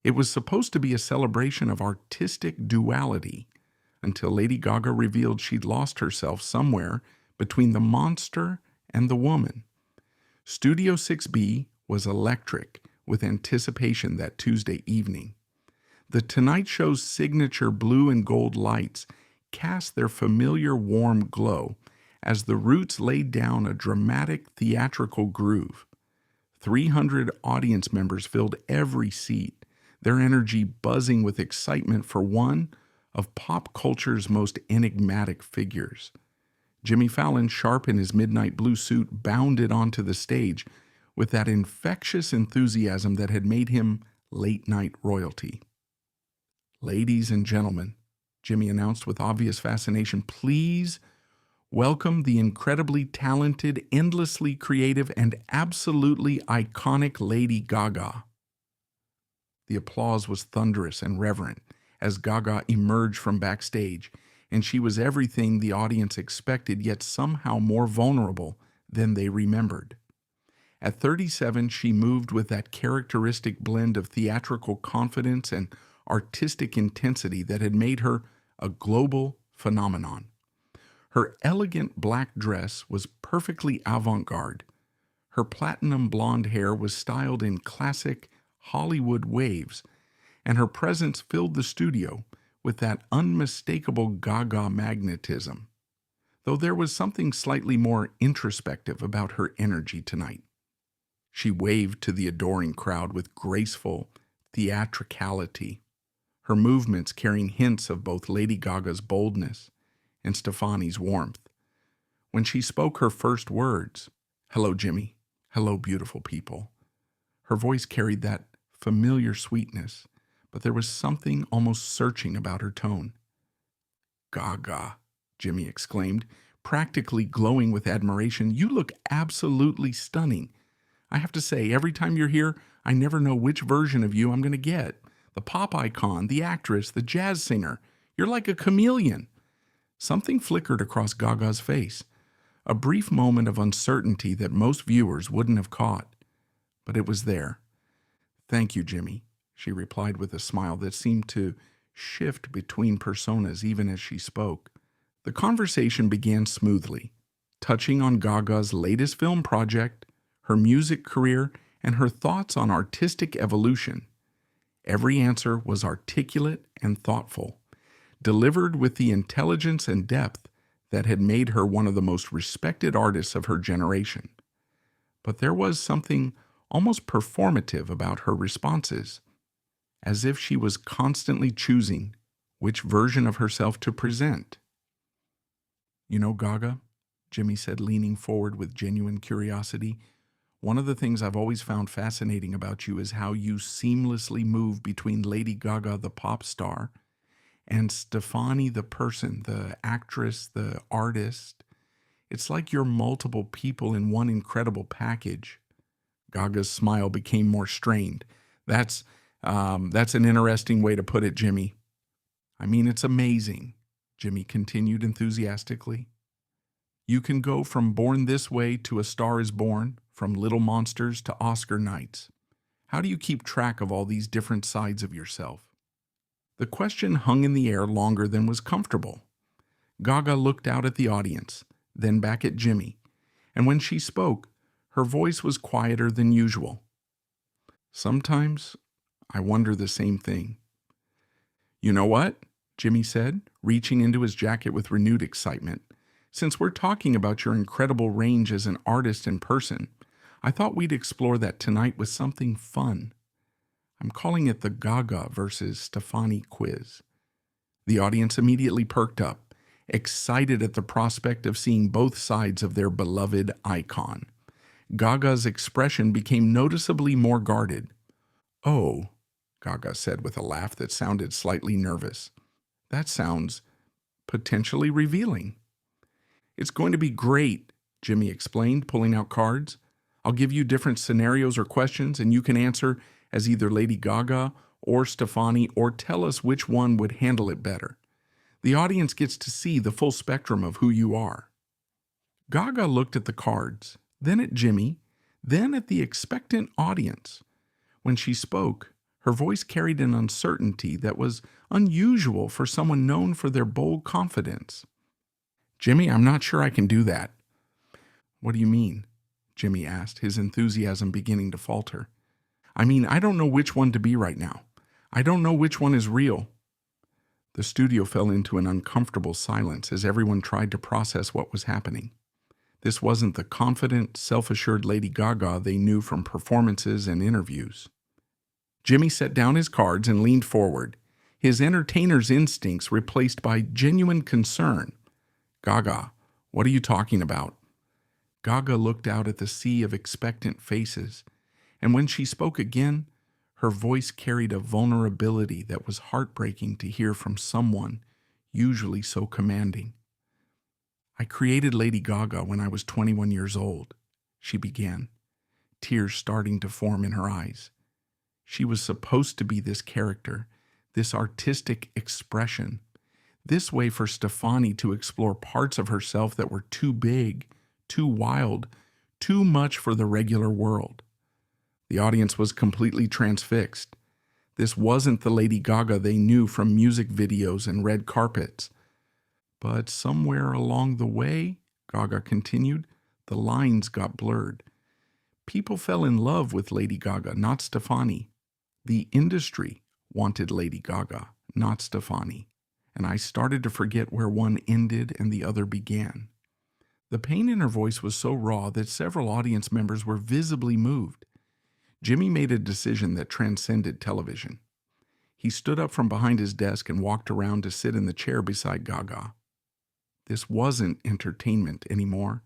It was supposed to be a celebration of artistic duality until Lady Gaga revealed she'd lost herself somewhere between the monster and the woman. Studio 6B was electric with anticipation that Tuesday evening. The Tonight Show's signature blue and gold lights cast their familiar warm glow as the Roots laid down a dramatic theatrical groove. 300 audience members filled every seat, their energy buzzing with excitement for one of pop culture's most enigmatic figures. Jimmy Fallon, sharp in his midnight blue suit, bounded onto the stage with that infectious enthusiasm that had made him late-night royalty. "Ladies and gentlemen," Jimmy announced with obvious fascination, "please welcome the incredibly talented, endlessly creative, and absolutely iconic Lady Gaga." The applause was thunderous and reverent as Gaga emerged from backstage, and she was everything the audience expected, yet somehow more vulnerable than they remembered. At 37, she moved with that characteristic blend of theatrical confidence and artistic intensity that had made her a global phenomenon. Her elegant black dress was perfectly avant-garde. Her platinum blonde hair was styled in classic Hollywood waves, and her presence filled the studio with that unmistakable Gaga magnetism, though there was something slightly more introspective about her energy tonight. She waved to the adoring crowd with graceful theatricality, her movements carrying hints of both Lady Gaga's boldness and Stefani's warmth. When she spoke her first words, "Hello, Jimmy. Hello, beautiful people," her voice carried that familiar sweetness, but there was something almost searching about her tone. "Gaga," Jimmy exclaimed, practically glowing with admiration, "you look absolutely stunning. I have to say, every time you're here, I never know which version of you I'm going to get. The pop icon, the actress, the jazz singer. You're like a chameleon." Something flickered across Gaga's face, a brief moment of uncertainty that most viewers wouldn't have caught. But it was there. "Thank you, Jimmy," she replied with a smile that seemed to shift between personas even as she spoke. The conversation began smoothly, touching on Gaga's latest film project, her music career, and her thoughts on artistic evolution. Every answer was articulate and thoughtful, delivered with the intelligence and depth that had made her one of the most respected artists of her generation. But there was something almost performative about her responses, as if she was constantly choosing which version of herself to present. "You know, Gaga," Jimmy said, leaning forward with genuine curiosity, "one of the things I've always found fascinating about you is how you seamlessly move between Lady Gaga, the pop star, and Stefani, the person, the actress, the artist. It's like you're multiple people in one incredible package." Gaga's smile became more strained. That's an interesting way to put it, Jimmy." "I mean, it's amazing," Jimmy continued enthusiastically. "You can go from Born This Way to A Star Is Born, from Little Monsters to Oscar nights. How do you keep track of all these different sides of yourself?" The question hung in the air longer than was comfortable. Gaga looked out at the audience, then back at Jimmy, and when she spoke, her voice was quieter than usual. "Sometimes I wonder the same thing." "You know what?" Jimmy said, reaching into his jacket with renewed excitement. "Since we're talking about your incredible range as an artist in person, I thought we'd explore that tonight with something fun. I'm calling it the Gaga versus Stefani Quiz." The audience immediately perked up, excited at the prospect of seeing both sides of their beloved icon. Gaga's expression became noticeably more guarded. "Oh," Gaga said with a laugh that sounded slightly nervous. "That sounds potentially revealing." "It's going to be great," Jimmy explained, pulling out cards. "I'll give you different scenarios or questions, and you can answer as either Lady Gaga or Stefani, or tell us which one would handle it better. The audience gets to see the full spectrum of who you are." Gaga looked at the cards, then at Jimmy, then at the expectant audience. When she spoke, Her voice carried an uncertainty that was unusual for someone known for their bold confidence. "Jimmy, I'm not sure I can do that." "What do you mean?" Jimmy asked, his enthusiasm beginning to falter. "I mean, I don't know which one to be right now. I don't know which one is real." The studio fell into an uncomfortable silence as everyone tried to process what was happening. This wasn't the confident, self-assured Lady Gaga they knew from performances and interviews. Jimmy set down his cards and leaned forward, his entertainer's instincts replaced by genuine concern. "Gaga, what are you talking about?" Gaga looked out at the sea of expectant faces, and when she spoke again, her voice carried a vulnerability that was heartbreaking to hear from someone usually so commanding. "I created Lady Gaga when I was 21 years old," she began, tears starting to form in her eyes. She was supposed to be this character, this artistic expression, this way for Stefani to explore parts of herself that were too big, too wild, too much for the regular world. The audience was completely transfixed. This wasn't the Lady Gaga they knew from music videos and red carpets. But somewhere along the way, Gaga continued, the lines got blurred. People fell in love with Lady Gaga, not Stefani. The industry wanted Lady Gaga, not Stefani. And I started to forget where one ended and the other began. The pain in her voice was so raw that several audience members were visibly moved. Jimmy made a decision that transcended television. He stood up from behind his desk and walked around to sit in the chair beside Gaga. This wasn't entertainment anymore.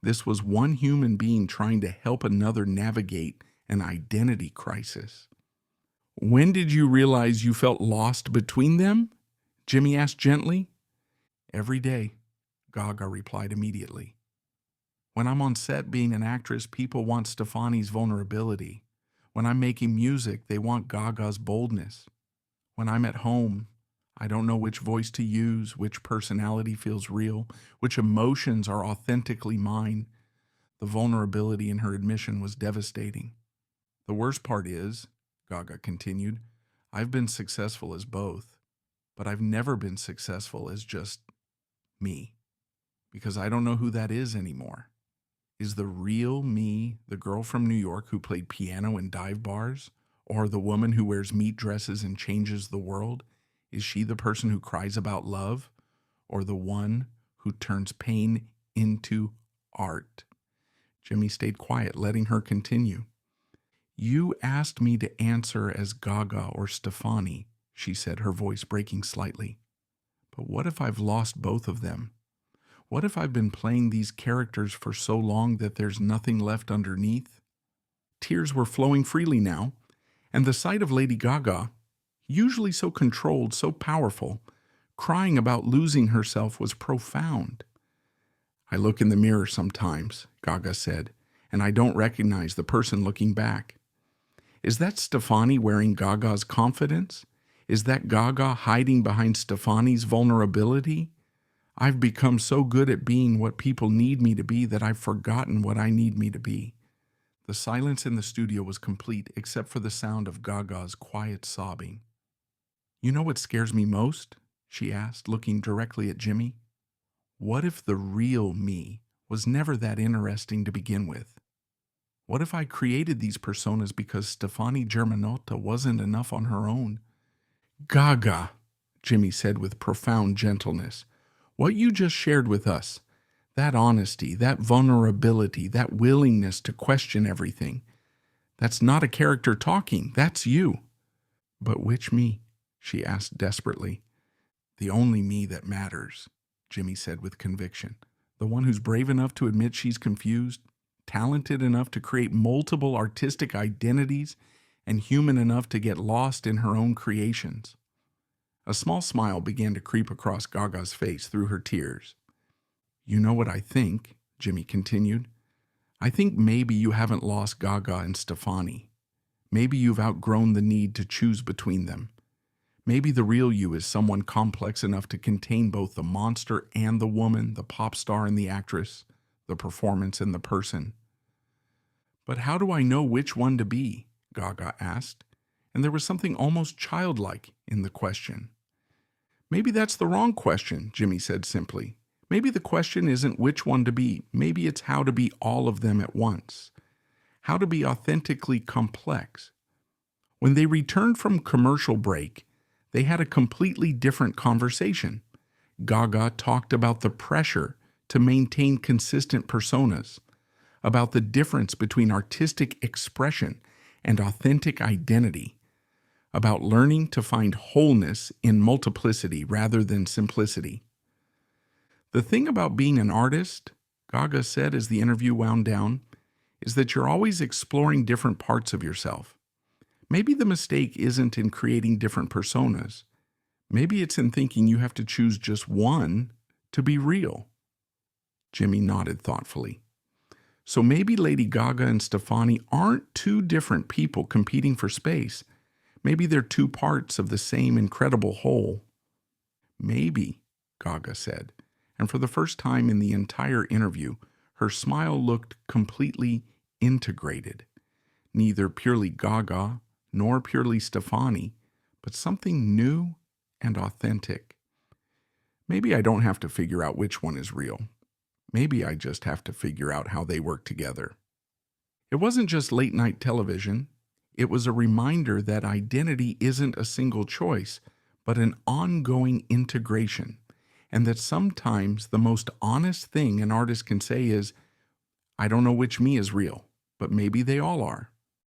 This was one human being trying to help another navigate an identity crisis. "When did you realize you felt lost between them?" Jimmy asked gently. "Every day," Gaga replied immediately. "When I'm on set being an actress, people want Stefani's vulnerability. When I'm making music, they want Gaga's boldness. When I'm at home, I don't know which voice to use, which personality feels real, which emotions are authentically mine." The vulnerability in her admission was devastating. "The worst part is," Gaga continued, "I've been successful as both, but I've never been successful as just me, because I don't know who that is anymore. Is the real me the girl from New York who played piano in dive bars? Or the woman who wears meat dresses and changes the world? Is she the person who cries about love? Or the one who turns pain into art?" Jimmy stayed quiet, letting her continue. "You asked me to answer as Gaga or Stefani," she said, her voice breaking slightly. "But what if I've lost both of them? What if I've been playing these characters for so long that there's nothing left underneath?" Tears were flowing freely now, and the sight of Lady Gaga, usually so controlled, so powerful, crying about losing herself was profound. "I look in the mirror sometimes," Gaga said, "and I don't recognize the person looking back. Is that Stefani wearing Gaga's confidence? Is that Gaga hiding behind Stefani's vulnerability? I've become so good at being what people need me to be that I've forgotten what I need me to be." The silence in the studio was complete except for the sound of Gaga's quiet sobbing. "You know what scares me most?" she asked, looking directly at Jimmy. "What if the real me was never that interesting to begin with? What if I created these personas because Stefani Germanotta wasn't enough on her own?" "Gaga," Jimmy said with profound gentleness, "what you just shared with us, that honesty, that vulnerability, that willingness to question everything, that's not a character talking, that's you." "But which me?" she asked desperately. "The only me that matters," Jimmy said with conviction. "The one who's brave enough to admit she's confused, talented enough to create multiple artistic identities, and human enough to get lost in her own creations." A small smile began to creep across Gaga's face through her tears. "You know what I think," Jimmy continued. "I think maybe you haven't lost Gaga and Stefani. Maybe you've outgrown the need to choose between them. Maybe the real you is someone complex enough to contain both the monster and the woman, the pop star and the actress, the performance and the person." "But how do I know which one to be?" Gaga asked, and there was something almost childlike in the question. Maybe that's the wrong question, Jimmy said simply. Maybe the question isn't which one to be. Maybe it's how to be all of them at once. How to be authentically complex. When they returned from commercial break, they had a completely different conversation. Gaga talked about the pressure to maintain consistent personas, about the difference between artistic expression and authentic identity, about learning to find wholeness in multiplicity rather than simplicity. The thing about being an artist, Gaga said as the interview wound down, is that you're always exploring different parts of yourself. Maybe the mistake isn't in creating different personas. Maybe it's in thinking you have to choose just one to be real. Jimmy nodded thoughtfully. So maybe Lady Gaga and Stefani aren't two different people competing for space. Maybe they're two parts of the same incredible whole. Maybe, Gaga said, and for the first time in the entire interview, her smile looked completely integrated. Neither purely Gaga nor purely Stefani, but something new and authentic. Maybe I don't have to figure out which one is real. Maybe I just have to figure out how they work together. It wasn't just late-night television. It was a reminder that identity isn't a single choice, but an ongoing integration, and that sometimes the most honest thing an artist can say is, I don't know which me is real, but maybe they all are.